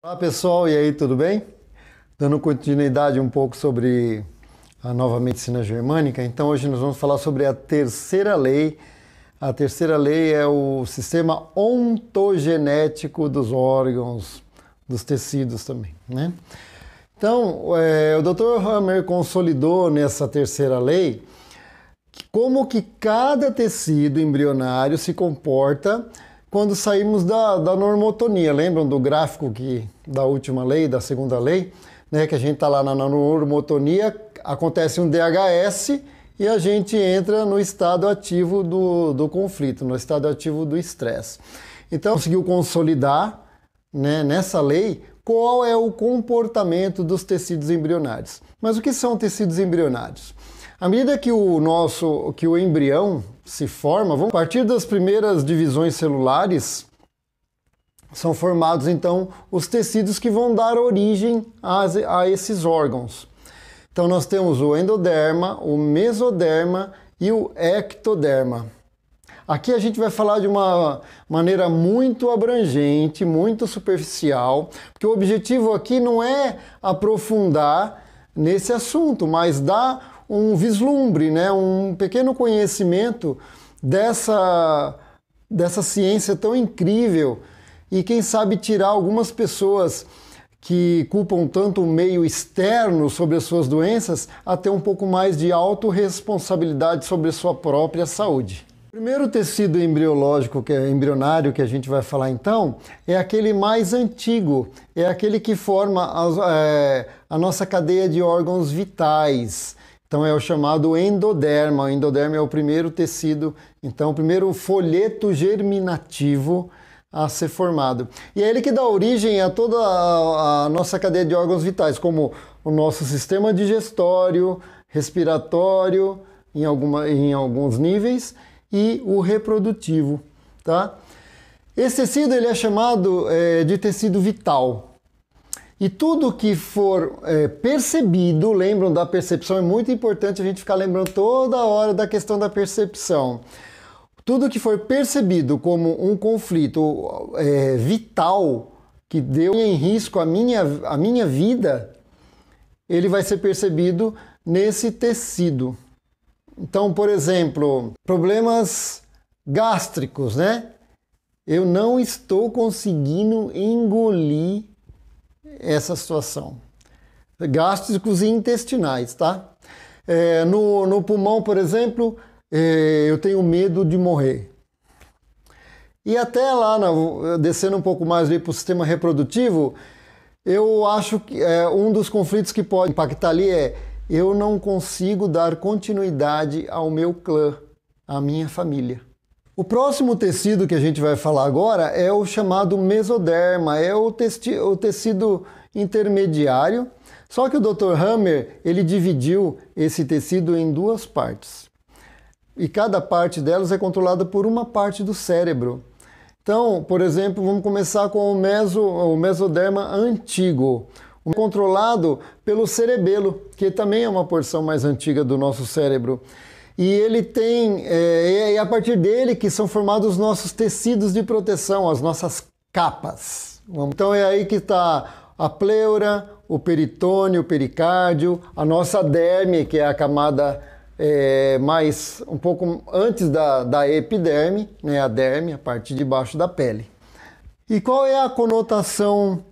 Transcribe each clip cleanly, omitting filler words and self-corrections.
Olá pessoal, e aí, tudo bem? Dando continuidade um pouco sobre a nova medicina germânica, então hoje nós vamos falar sobre a terceira lei. A terceira lei é o sistema ontogenético dos órgãos, dos tecidos também, né? Então, o Dr. Hammer consolidou nessa terceira lei como que cada tecido embrionário se comporta quando saímos da normotonia. Lembram do gráfico da última lei, da segunda lei? Né, que a gente está lá na normotonia, acontece um DHS e a gente entra no estado ativo do conflito, no estado ativo do estresse. Então, conseguiu consolidar, né, nessa lei qual é o comportamento dos tecidos embrionários. Mas o que são tecidos embrionários? À medida que o embrião se forma, a partir das primeiras divisões celulares, são formados então os tecidos que vão dar origem a esses órgãos. Então nós temos o endoderma, o mesoderma e o ectoderma. Aqui a gente vai falar de uma maneira muito abrangente, muito superficial, porque o objetivo aqui não é aprofundar nesse assunto, mas dar um vislumbre, né, um pequeno conhecimento dessa ciência tão incrível e quem sabe tirar algumas pessoas que culpam tanto o meio externo sobre as suas doenças a ter um pouco mais de autorresponsabilidade sobre a sua própria saúde. O primeiro tecido embriológico, embrionário que a gente vai falar então, é aquele mais antigo, é aquele que forma a nossa cadeia de órgãos vitais. Então é o chamado endoderma. O endoderma é o primeiro tecido, então o primeiro folheto germinativo a ser formado. E é ele que dá origem a toda a nossa cadeia de órgãos vitais, como o nosso sistema digestório, respiratório, em alguns níveis, e o reprodutivo, tá? Esse tecido ele é chamado de tecido vital. E tudo que for percebido, lembram da percepção, é muito importante a gente ficar lembrando toda hora da questão da percepção. Tudo que for percebido como um conflito vital, que deu em risco a minha vida, ele vai ser percebido nesse tecido. Então, por exemplo, problemas gástricos, né? Eu não estou conseguindo engolir essa situação. Gástricos e intestinais, tá? No pulmão, por exemplo, eu tenho medo de morrer. E até lá, descendo um pouco mais para o sistema reprodutivo, eu acho que um dos conflitos que pode impactar ali eu não consigo dar continuidade ao meu clã, à minha família. O próximo tecido que a gente vai falar agora é o chamado mesoderma, é o tecido intermediário, só que o Dr. Hammer ele dividiu esse tecido em duas partes. E cada parte delas é controlada por uma parte do cérebro. Então, por exemplo, vamos começar com o mesoderma antigo, controlado pelo cerebelo, que também é uma porção mais antiga do nosso cérebro. E ele tem, é a partir dele que são formados os nossos tecidos de proteção, as nossas capas. Então é aí que está a pleura, o peritônio, o pericárdio, a nossa derme, que é a camada mais um pouco antes da epiderme, né, a derme, a parte de baixo da pele. E qual é a conotação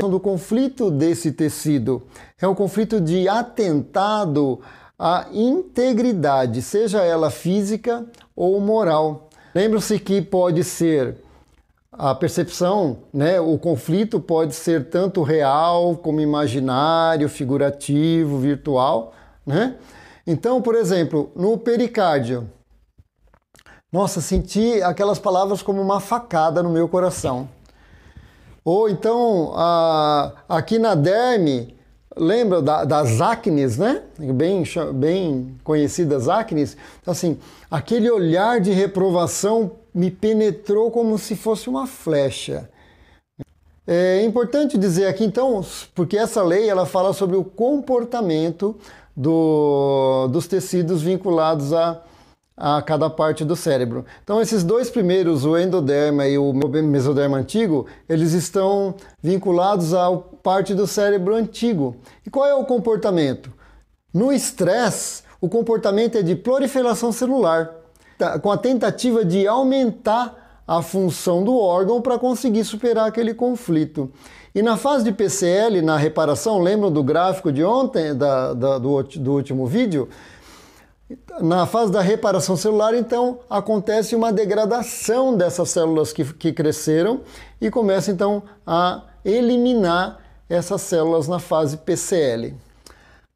do conflito desse tecido? É um conflito de atentado à integridade, seja ela física ou moral. Lembre-se que pode ser a percepção, né? O conflito pode ser tanto real como imaginário, figurativo, virtual, né? Então, por exemplo, no pericárdio, nossa, senti aquelas palavras como uma facada no meu coração. Ou então, aqui na derme, lembra das acnes, né? Bem conhecidas acnes. Então, assim, aquele olhar de reprovação me penetrou como se fosse uma flecha. É importante dizer aqui, então, porque essa lei ela fala sobre o comportamento dos tecidos vinculados a cada parte do cérebro. Então esses dois primeiros, o endoderma e o mesoderma antigo, eles estão vinculados à parte do cérebro antigo. E qual é o comportamento? No estresse, o comportamento é de proliferação celular, com a tentativa de aumentar a função do órgão para conseguir superar aquele conflito. E na fase de PCL, na reparação, lembram do gráfico de ontem, do último vídeo? Na fase da reparação celular, então, acontece uma degradação dessas células que cresceram e começa, então, a eliminar essas células na fase PCL.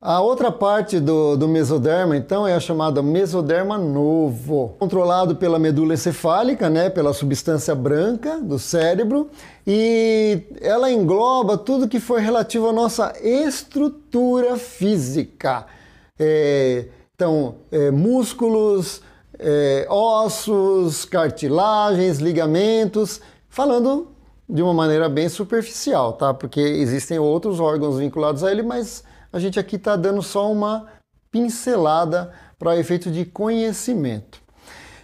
A outra parte do mesoderma, então, é a chamada mesoderma novo, controlado pela medula encefálica, né, pela substância branca do cérebro, e ela engloba tudo que for relativo à nossa estrutura física. Então, músculos, ossos, cartilagens, ligamentos, falando de uma maneira bem superficial, tá? Porque existem outros órgãos vinculados a ele, mas a gente aqui está dando só uma pincelada para efeito de conhecimento.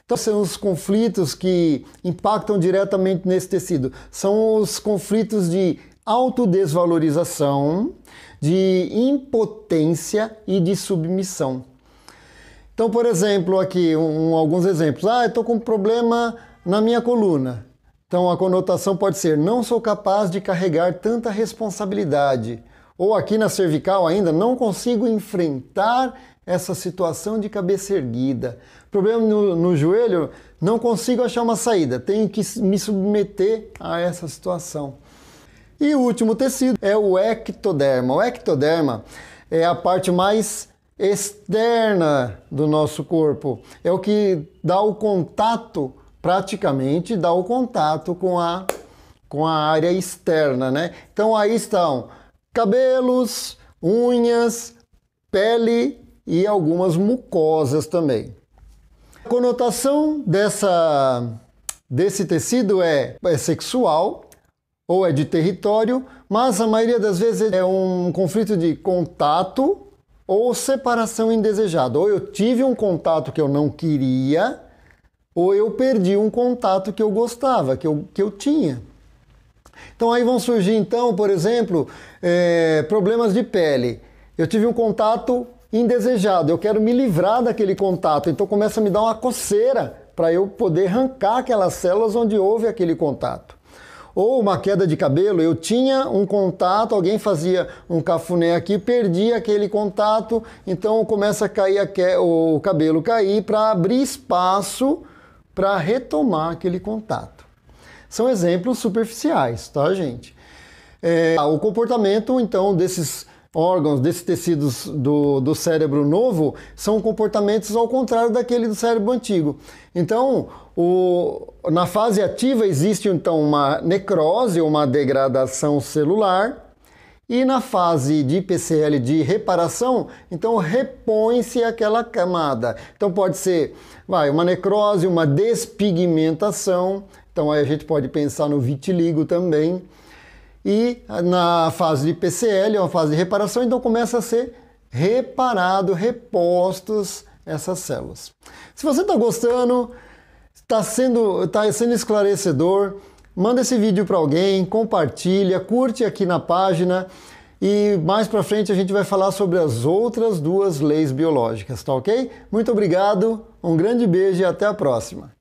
Então, são os conflitos que impactam diretamente nesse tecido. São os conflitos de autodesvalorização, de impotência e de submissão. Então, por exemplo, aqui alguns exemplos. Eu estou com um problema na minha coluna. Então, a conotação pode ser: não sou capaz de carregar tanta responsabilidade. Ou aqui na cervical ainda, não consigo enfrentar essa situação de cabeça erguida. Problema no joelho, não consigo achar uma saída. Tenho que me submeter a essa situação. E o último tecido é o ectoderma. O ectoderma é a parte mais externa do nosso corpo. É o que dá o contato, praticamente, dá o contato com a área externa, né? Então aí estão cabelos, unhas, pele e algumas mucosas também. A conotação desse tecido é sexual ou é de território, mas a maioria das vezes é um conflito de contato ou separação indesejada. Ou eu tive um contato que eu não queria, ou eu perdi um contato que eu gostava, que eu tinha. Então aí vão surgir, então, por exemplo, problemas de pele. Eu tive um contato indesejado, eu quero me livrar daquele contato, então começa a me dar uma coceira para eu poder arrancar aquelas células onde houve aquele contato. Ou uma queda de cabelo, eu tinha um contato, alguém fazia um cafuné aqui, perdi aquele contato, então começa a cair o cabelo cair para abrir espaço para retomar aquele contato. São exemplos superficiais, tá, gente? O comportamento, então, desses órgãos, desses tecidos do cérebro novo, são comportamentos ao contrário daquele do cérebro antigo. Então, na fase ativa existe, então, uma necrose, uma degradação celular, e na fase de PCL de reparação, então repõe-se aquela camada. Então pode ser uma necrose, uma despigmentação, então aí a gente pode pensar no vitiligo também. E na fase de PCL, é uma fase de reparação, então começa a ser repostos essas células. Se você está gostando, está sendo esclarecedor, manda esse vídeo para alguém, compartilha, curte aqui na página e mais para frente a gente vai falar sobre as outras duas leis biológicas, tá ok? Muito obrigado, um grande beijo e até a próxima.